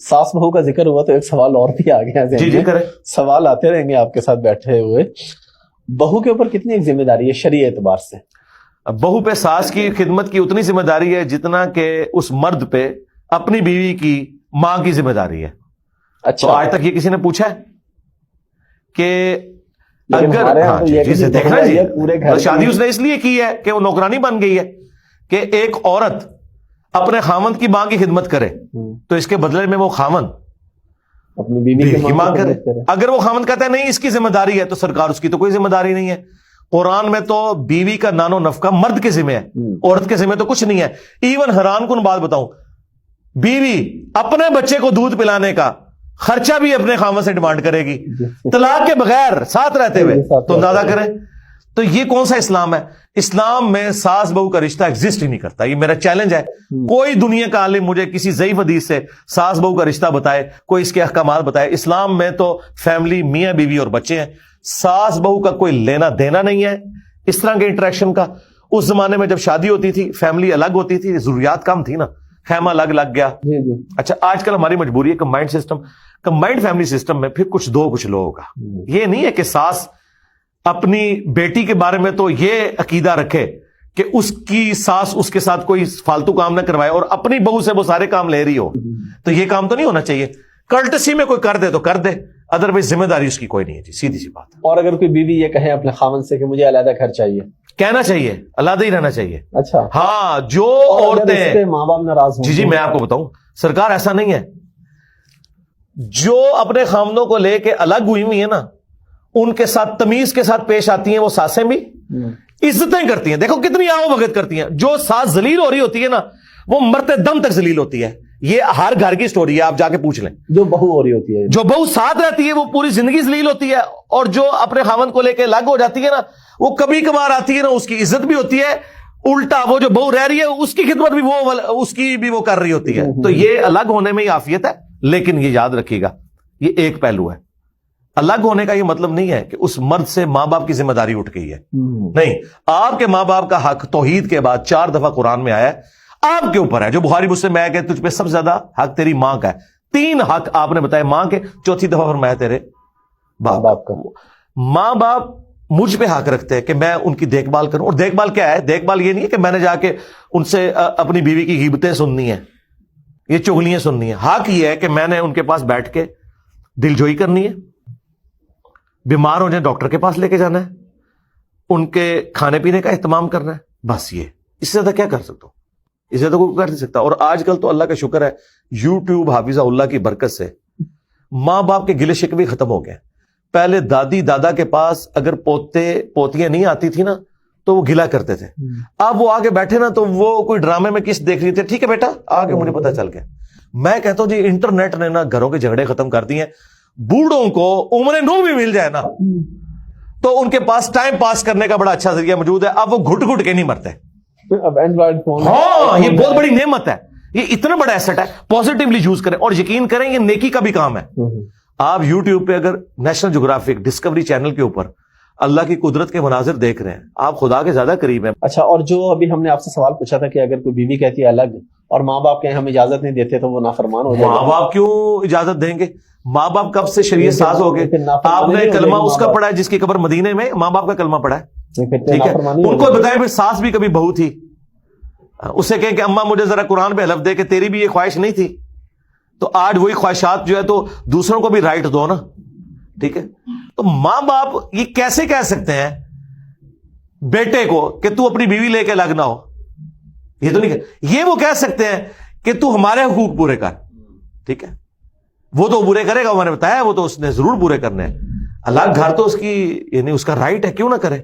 ساس بہو کا ذکر ہوا تو ایک سوال اور بھی آ گیا ذہن میں۔ جی کریں، سوال آتے رہیں گے آپ کے ساتھ بیٹھے ہوئے۔ بہو کے اوپر کتنی ایک ذمہ داری ہے شرعی اعتبار سے؟ بہو پہ ساس کی خدمت کی اتنی ذمہ داری ہے جتنا کہ اس مرد پہ اپنی بیوی کی ماں کی ذمہ داری ہے۔ اچھا، تو آج تک یہ کسی نے پوچھا ہے کہ لیکن اگر ہمارے یہاں تو یہ کہ دیکھنا جی پورے گھر شادی اس نے اس لیے کی ہے کہ وہ نوکرانی بن گئی ہے کہ ایک عورت اپنے خامند کی ماں کی خدمت کرے تو اس کے بدلے میں وہ خامند اپنی بیوی کی ماں کرے۔ خدمت کرے۔ اگر وہ خامند کہتا ہے نہیں اس کی ذمہ داری ہے تو سرکار اس کی تو کوئی ذمہ داری نہیں ہے۔ قرآن میں تو بیوی کا نان و نفقہ مرد کے ذمہ ہے، عورت کے ذمہ تو کچھ نہیں ہے۔ ایون حیران کن بات بتاؤں، بیوی اپنے بچے کو دودھ پلانے کا خرچہ بھی اپنے خامند سے ڈیمانڈ کرے گی طلاق کے بغیر ساتھ رہتے ہوئے، تو اندازہ کریں تو یہ کون سا اسلام ہے؟ اسلام میں ساس بہو کا رشتہ ایگزسٹ ہی نہیں کرتا۔ یہ میرا چیلنج ہے، کوئی دنیا کا عالم مجھے کسی ضعیف حدیث سے ساس بہو کا رشتہ بتائے، کوئی اس کے احکامات بتائے۔ اسلام میں تو فیملی میاں بیوی اور بچے ہیں، ساس بہو کا کوئی لینا دینا نہیں ہے اس طرح کے انٹریکشن کا۔ اس زمانے میں جب شادی ہوتی تھی فیملی الگ ہوتی تھی، ضروریات کم تھی نا، خیمہ الگ لگ گیا۔ اچھا آج کل ہماری مجبوری ہے combined system, combined family system میں پھر کچھ دو کچھ لوگوں کا۔ یہ نہیں ہے کہ ساس اپنی بیٹی کے بارے میں تو یہ عقیدہ رکھے کہ اس کی ساس اس کے ساتھ کوئی فالتو کام نہ کروائے اور اپنی بہو سے وہ سارے کام لے رہی ہو، تو یہ کام تو نہیں ہونا چاہیے۔ کرٹسی میں کوئی کر دے تو کر دے، ادروائز ذمہ داری اس کی کوئی نہیں ہے جی، سیدھی سی بات ہے۔ اور اگر کوئی بیوی یہ کہے اپنے خاوند سے کہ مجھے علیحدہ گھر چاہیے، کہنا چاہیے، علیحدہ ہی رہنا چاہیے۔ اچھا، ہاں جو اور اگر اس عورتیں پہ ماں باپ ناراض ہوں؟ جی میں آپ کو بتاؤں سرکار ایسا نہیں ہے، جو اپنے خامدوں کو لے کے الگ ہوئی ہوئی ہیں نا، ان کے ساتھ تمیز کے ساتھ پیش آتی ہیں، وہ ساسیں بھی عزتیں کرتی ہیں۔ دیکھو کتنی آؤ بھگت کرتی ہیں۔ جو ساس ذلیل ہو رہی ہوتی ہے نا، وہ مرتے دم تک ذلیل ہوتی ہے۔ یہ ہر گھر کی سٹوری ہے، آپ جا کے پوچھ لیں۔ جو بہو ہو رہی ہوتی ہے، جو بہو ساتھ رہتی ہے وہ پوری زندگی ذلیل ہوتی ہے، اور جو اپنے خاوند کو لے کے الگ ہو جاتی ہے نا، وہ کبھی کبھار آتی ہے نا، اس کی عزت بھی ہوتی ہے، الٹا وہ جو بہو رہ رہی ہے اس کی خدمت بھی اس کی بھی وہ کر رہی ہوتی ہے۔ تو یہ الگ ہونے میں ہی عافیت ہے، لیکن یہ یاد رکھیے گا یہ ایک پہلو ہے۔ الگ ہونے کا یہ مطلب نہیں ہے کہ اس مرد سے ماں باپ کی ذمہ داری اٹھ گئی ہے، نہیں۔ آپ کے ماں باپ کا حق توحید کے بعد 4 دفعہ قرآن میں آیا ہے، آپ کے اوپر ہے۔ جو بخاری مسلم میں آیا کہ تجھ پہ سب سے زیادہ حق تیری ماں کا ہے۔ 3 حق آپ نے بتایا ماں کے، چوتھی دفعہ فرمایا تیرے باپ کا۔ ماں باپ مجھ پہ حق رکھتے ہیں کہ میں ان کی دیکھ بھال کروں، اور دیکھ بھال کیا ہے؟ دیکھ بھال یہ نہیں ہے کہ میں نے جا کے ان سے اپنی بیوی کی غیبتیں سننی ہیں، یہ چغلیاں سننی ہیں۔ حق یہ ہے کہ میں نے ان کے پاس بیٹھ کے دل جوئی کرنی ہے، بیمار ہو جائیں ڈاکٹر کے پاس لے کے جانا ہے، ان کے کھانے پینے کا اہتمام کرنا ہے، بس یہ۔ اس سے زیادہ کیا کر سکتا ہوں؟ اس سے زیادہ کوئی کر نہیں سکتا۔ اور آج کل تو اللہ کا شکر ہے، یوٹیوب حافظہ اللہ کی برکت سے ماں باپ کے گلے شکوے ختم ہو گئے۔ پہلے دادی دادا کے پاس اگر پوتے پوتیاں نہیں آتی تھی نا تو وہ گلا کرتے تھے۔ اب وہ آگے بیٹھے نا تو وہ کوئی ڈرامے میں کس دیکھ رہی تھے، ٹھیک ہے بیٹا آگے مجھے پتا چل گیا۔ میں کہتا ہوں جی انٹرنیٹ نے نا گھروں کے جھگڑے ختم کر دیے ہیں۔ بوڑھوں کو عمر نو بھی مل جائے نا تو ان کے پاس ٹائم پاس کرنے کا بڑا اچھا ذریعہ موجود ہے۔ اب وہ گھٹ گھٹ کے نہیں مرتے۔ اب اینڈرائڈ فون، ہاں یہ بہت بڑی نعمت ہے، یہ اتنا بڑا ایسٹ ہے، پازیٹیولی یوز کریں اور یقین کریں یہ نیکی کا بھی کام ہے۔ آپ یوٹیوب پہ اگر نیشنل جغرافک ڈسکوری چینل کے اوپر اللہ کی قدرت کے مناظر دیکھ رہے ہیں، آپ خدا کے زیادہ قریب ہیں۔ اچھا، اور جو ابھی ہم نے آپ سے سوال پوچھا تھا کہ اگر کوئی بیوی کہتی ہے الگ اور ماں باپ کہیں ہم اجازت نہیں دیتے تو وہ نافرمان ہو جائے گا؟ ماں باپ کیوں اجازت دیں گے؟ ماں باپ کب سے شریعت ساز ہو گئے؟ آپ نے کلمہ اس کا پڑھا ہے جس کی قبر مدینے میں ماں باپ کا کلمہ پڑھا ہے، ٹھیک ہے؟ ان کو بتائیں پھر ساس بھی کبھی بہو تھی، اسے کہیں کہ اماں مجھے ذرا قرآن پہ حلف دے کہ تیری بھی یہ خواہش نہیں تھی، تو آج وہی خواہشات جو ہے تو دوسروں کو بھی رائٹ دو نا، ٹھیک ہے؟ تو ماں باپ یہ کیسے کہہ سکتے ہیں بیٹے کو کہ تو اپنی بیوی لے کے الگ نہ ہو؟ یہ تو نہیں یہ وہ کہہ سکتے ہیں کہ تو ہمارے حقوق پورے کر، ٹھیک ہے؟ وہ تو پورے کرے گا، میں نے بتایا وہ تو اس نے ضرور پورے کرنے ہیں۔ الگ گھر تو اس کی یعنی اس کا رائٹ ہے، کیوں نہ کرے؟